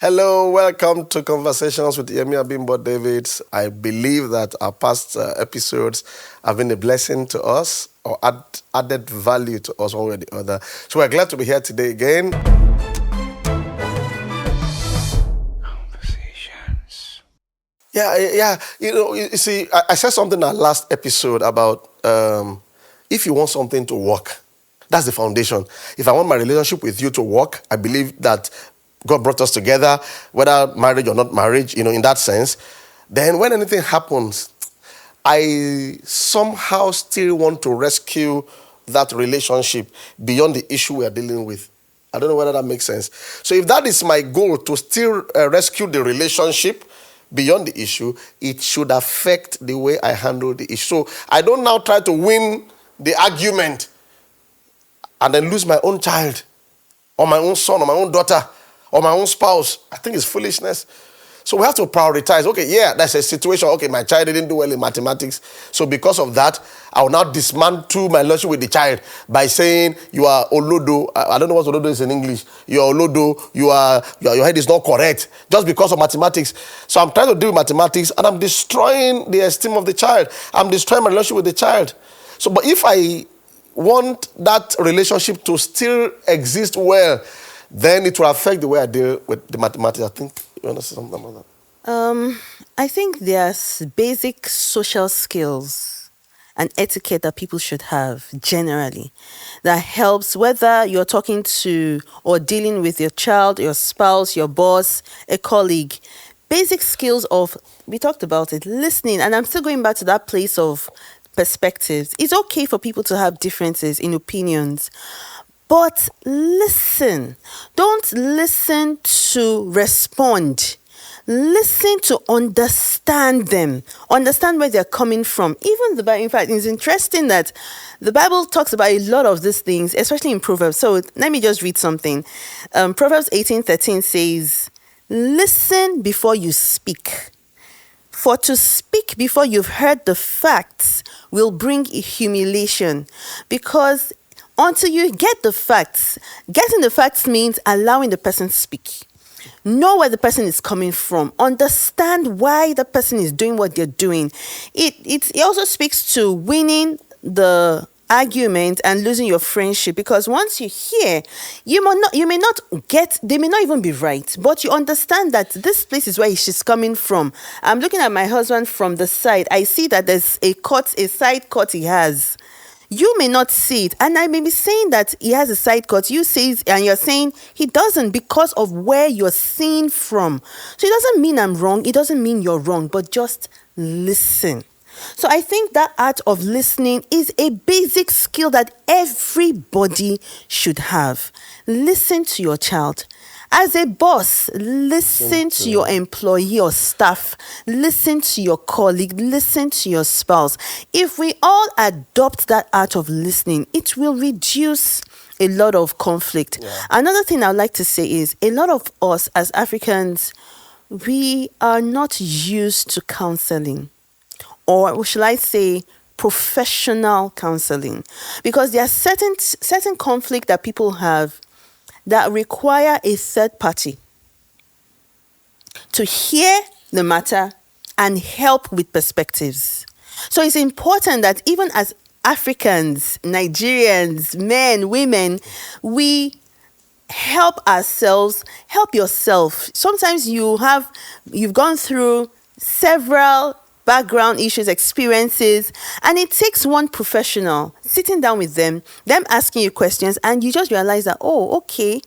Hello, welcome to Conversations with Yemi Abimbo Davids. I believe that our past episodes have been a blessing to us or added value to us one way or the other. So we're glad to be here today again. Conversations. Yeah. You see, I said something in our last episode about if you want something to work, that's the foundation. If I want my relationship with you to work, I believe that God brought us together, whether marriage or not marriage, in that sense. Then when anything happens, I somehow still want to rescue that relationship beyond the issue we are dealing with. I don't know whether that makes sense. So if that is my goal, to still rescue the relationship beyond the issue, it should affect the way I handle the issue. So I don't now try to win the argument and then lose my own child or my own son or my own daughter or my own spouse. I think it's foolishness. So we have to prioritize. Okay, yeah, that's a situation. Okay, my child didn't do well in mathematics. So because of that, I will now dismantle my relationship with the child by saying you are olodo. I don't know what olodo is in English. You are olodo. Your head is not correct just because of mathematics. So I'm trying to deal with mathematics and I'm destroying the esteem of the child. I'm destroying my relationship with the child. So, but if I want that relationship to still exist well, then it will affect the way I deal with the mathematics. I think you want to say something about that. I think there's basic social skills and etiquette that people should have generally that helps whether you're talking to or dealing with your child, your spouse, your boss, a colleague. Basic skills of, we talked about it, listening. And I'm still going back to that place of perspectives. It's okay for people to have differences in opinions, but listen. Don't listen to respond. Listen to understand them. Understand where they're coming from. Even the Bible, in fact, it's interesting that the Bible talks about a lot of these things, especially in Proverbs. So let me just read something. Proverbs 18:13 says, listen before you speak. For to speak before you've heard the facts will bring humiliation, because until you get the facts, getting the facts means allowing the person to speak. Know where the person is coming from. Understand why the person is doing what they're doing. It also speaks to winning the argument and losing your friendship, because once you hear, you may not get, they may not even be right, but you understand that this place is where she's coming from. I'm looking at my husband from the side. I see that there's a side cut he has. You may not see it, and I may be saying that he has a side cut. You say, and you're saying he doesn't, because of where you're seeing from. So it doesn't mean I'm wrong. It doesn't mean you're wrong, but just listen. So I think that art of listening is a basic skill that everybody should have. Listen to your child. As a boss, listen to your employee or staff. Listen to your colleague. Listen to your spouse. If we all adopt that art of listening, it will reduce a lot of conflict. Yeah. Another thing I'd like to say is a lot of us as Africans, we are not used to counseling. Or should I say professional counseling? Because there are certain conflict that people have that require a third party to hear the matter and help with perspectives. So it's important that even as Africans, Nigerians, men, women, we help ourselves, help yourself. Sometimes you've gone through several background issues, experiences, and it takes one professional sitting down with them asking you questions, and you just realize that, oh, okay,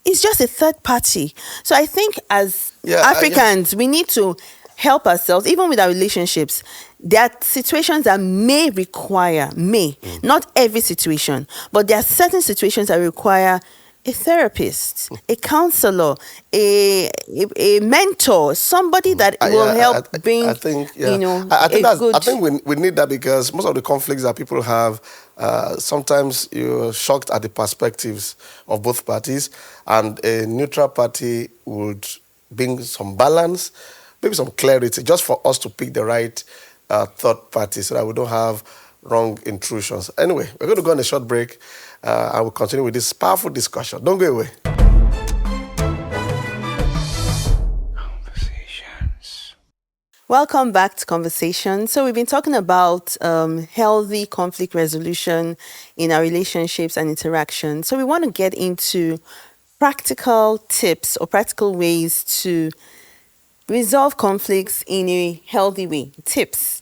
it's just a third party. So I think as Africans, we need to help ourselves, even with our relationships. There are situations that may require, not every situation, but there are certain situations that require a therapist, a counselor, a mentor, somebody that will help bring, I think we need that, because most of the conflicts that people have, sometimes you're shocked at the perspectives of both parties, and a neutral party would bring some balance, maybe some clarity, just for us to pick the right third party so that we don't have wrong intrusions. Anyway, we're going to go on a short break. I will continue with this powerful discussion. Don't go away. Welcome back to Conversation. So we've been talking about healthy conflict resolution in our relationships and interaction. So we want to get into practical tips or practical ways to resolve conflicts in a healthy way. Tips.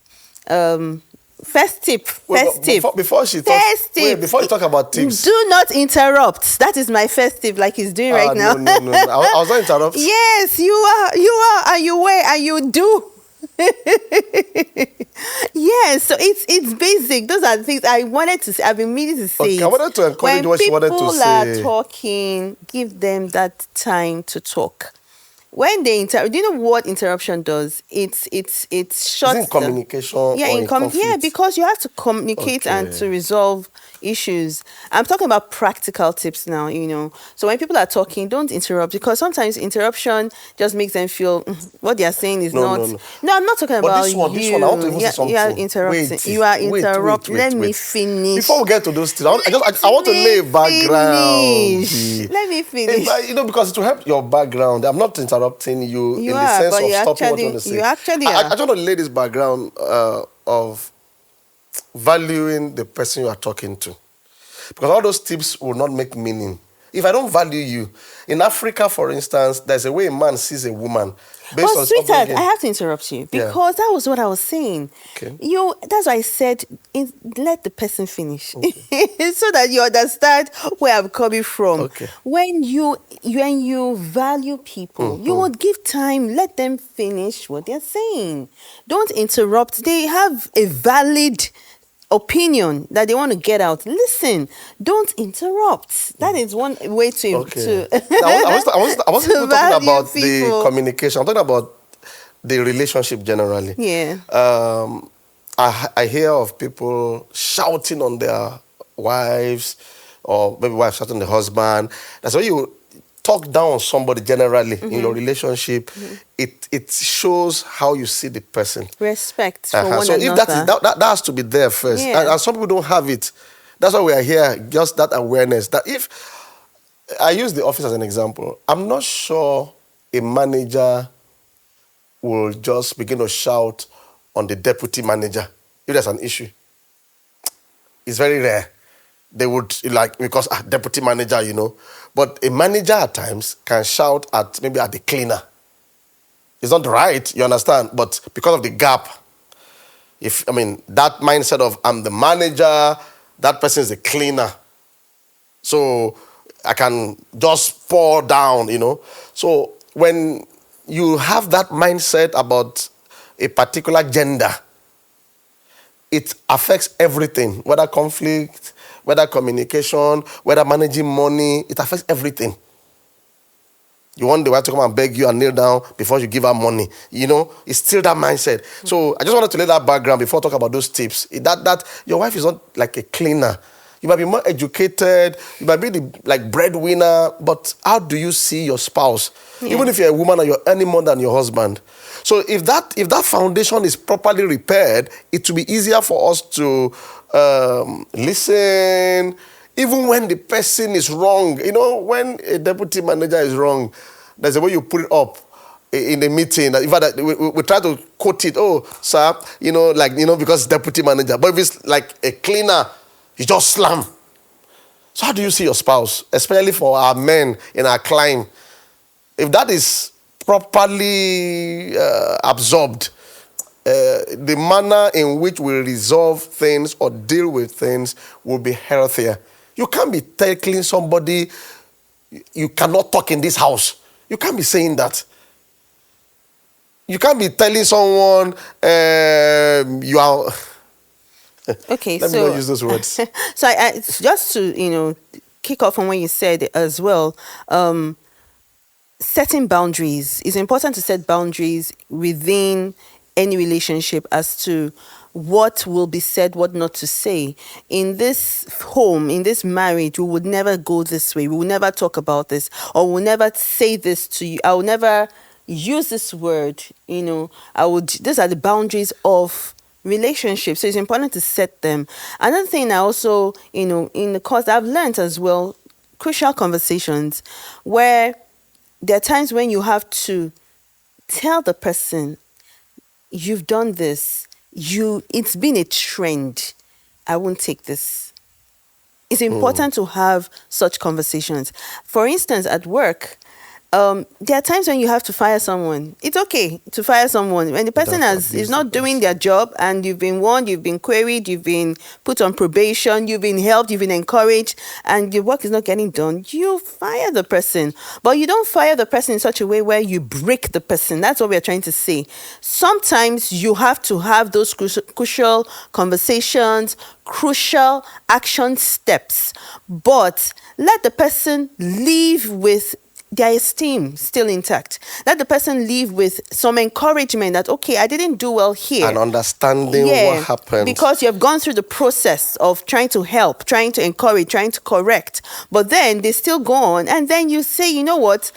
Um, first tip. Wait, First tip. before she talks, First wait, tip. before you talk about tips. Do not interrupt. That is my first tip, like he's doing right now. No. I was not interrupt. Yes, you are, and you were, and you do. Yes, so it's basic. Those are the things I wanted to say. I've been meaning to say. Okay, I wanted to encourage when what she wanted to people say. are talking, give them that time to talk. When they do you know what interruption does? It's short. Is it in communication Yeah, or in conflict? yeah, because you have to communicate and Okay. to resolve issues. I'm talking about practical tips now, So when people are talking, don't interrupt, because sometimes interruption just makes them feel what they are saying is No, not. no, no. No, I'm not talking But about this one, you. I want to even say Yeah, something. you are interrupting. Wait, You are wait, interrupting. Let me wait. finish. Before we get to those things, I want to lay a background. Let me finish. Because it will help your background. I'm not interrupting you You in are, the sense but of you stopping what you want to say. you actually I are. just want to lay this background of valuing the person you are talking to. Because all those tips will not make meaning. If I don't value you, in Africa, for instance, there's a way a man sees a woman based But on his sweetheart, upbringing. I have to interrupt you Yeah. because that was what I was saying. Okay. That's why I said let the person finish, so that you understand where I'm coming from. Okay. When you value people, you would give time, let them finish what they're saying. Don't interrupt. They have a valid opinion that they want to get out. Listen, don't interrupt. That is one way to Okay. to Now, I wasn't to even talking value about the people. communication. I'm talking about the relationship generally. Yeah. I hear of people shouting on their wives, or maybe wife shouting on the husband. That's why you talk down on somebody generally in your relationship. It shows how you see the person. Respect for one So another. if that has to be there first. Yeah. And some people don't have it. That's why we are here, just that awareness. That if I use the office as an example, I'm not sure a manager will just begin to shout on the deputy manager if there's an issue. It's very rare. They would, because deputy manager, But a manager at times can shout maybe at the cleaner. It's not right, you understand? But because of the gap, that mindset of I'm the manager, that person is the cleaner. So I can just pour down, So when you have that mindset about a particular gender, it affects everything, whether conflict, whether communication, whether managing money, it affects everything. You want the wife to come and beg you and kneel down before you give her money. It's still that mindset. So I just wanted to lay that background before I talk about those tips. That your wife is not like a cleaner. You might be more educated, you might be the breadwinner, but how do you see your spouse? Yeah. Even if you're a woman and you're earning more than your husband. So if that foundation is properly repaired, it will be easier for us to listen, even when the person is wrong. When a deputy manager is wrong, there's a way you put it up in the meeting. In fact, we try to quote it. Oh, sir, because it's deputy manager. But if it's like a cleaner, you just slam. So how do you see your spouse, especially for our men in our climb? If that is properly absorbed, the manner in which we resolve things or deal with things will be healthier. You can't be tackling somebody, you cannot talk in this house. You can't be saying that. You can't be telling someone you are... Okay, Let me not use those words. So I just to kick off on what you said as well. Setting boundaries. It's important to set boundaries within any relationship as to what will be said, what not to say. In this home, in this marriage, we would never go this way. We will never talk about this, or we'll never say this to you. I will never use this word. These are the boundaries of relationships. So it's important to set them. Another thing I also, in the course I've learned as well, crucial conversations where there are times when you have to tell the person you've done this, it's been a trend. I won't take this. It's important to have such conversations. For instance, at work, there are times when you have to fire someone. It's okay to fire someone when the person That is abuse the not doing person. their job, and you've been warned, you've been queried, you've been put on probation, you've been helped, you've been encouraged, and your work is not getting done. You fire the person, but you don't fire the person in such a way where you break the person. That's what we're trying to say. Sometimes you have to have those crucial conversations, crucial action steps, but let the person leave with their esteem still intact. Let the person leave with some encouragement that, okay, I didn't do well here. And understanding what Yeah, happened. because you have gone through the process of trying to help, trying to encourage, trying to correct, but then they still go on, and then you say, you know what,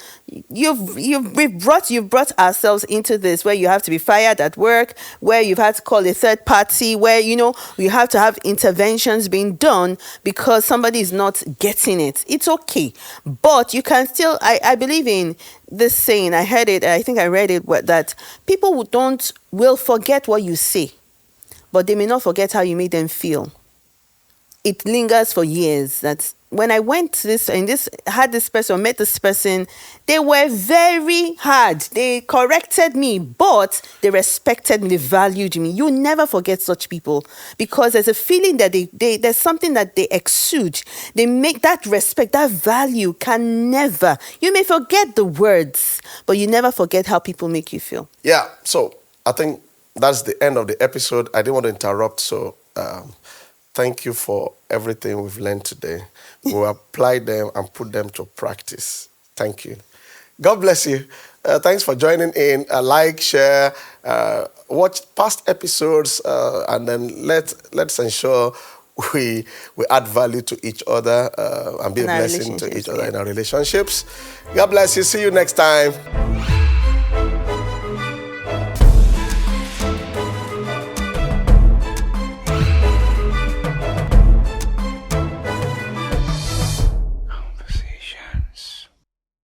you've brought ourselves into this where you have to be fired at work, where you've had to call a third party, where you have to have interventions being done because somebody is not getting it. It's okay, but you can still. I believe in this saying. I heard it. I think I read it. That people will forget what you say, but they may not forget how you made them feel. It lingers for years. That when I went to had this person, met this person, they were very hard. They corrected me, but they respected me, they valued me. You never forget such people, because there's a feeling that there's something that they exude. They make that respect, that value can never. You may forget the words, but you never forget how people make you feel. Yeah, so I think that's the end of the episode. I didn't want to interrupt, so thank you for everything we've learned today. We'll apply them and put them to practice. Thank you. God bless you. Thanks for joining in. Like, share, watch past episodes, and then let's ensure we add value to each other and be a In our blessing to each relationships, other yeah. in our relationships. God bless you. See you next time.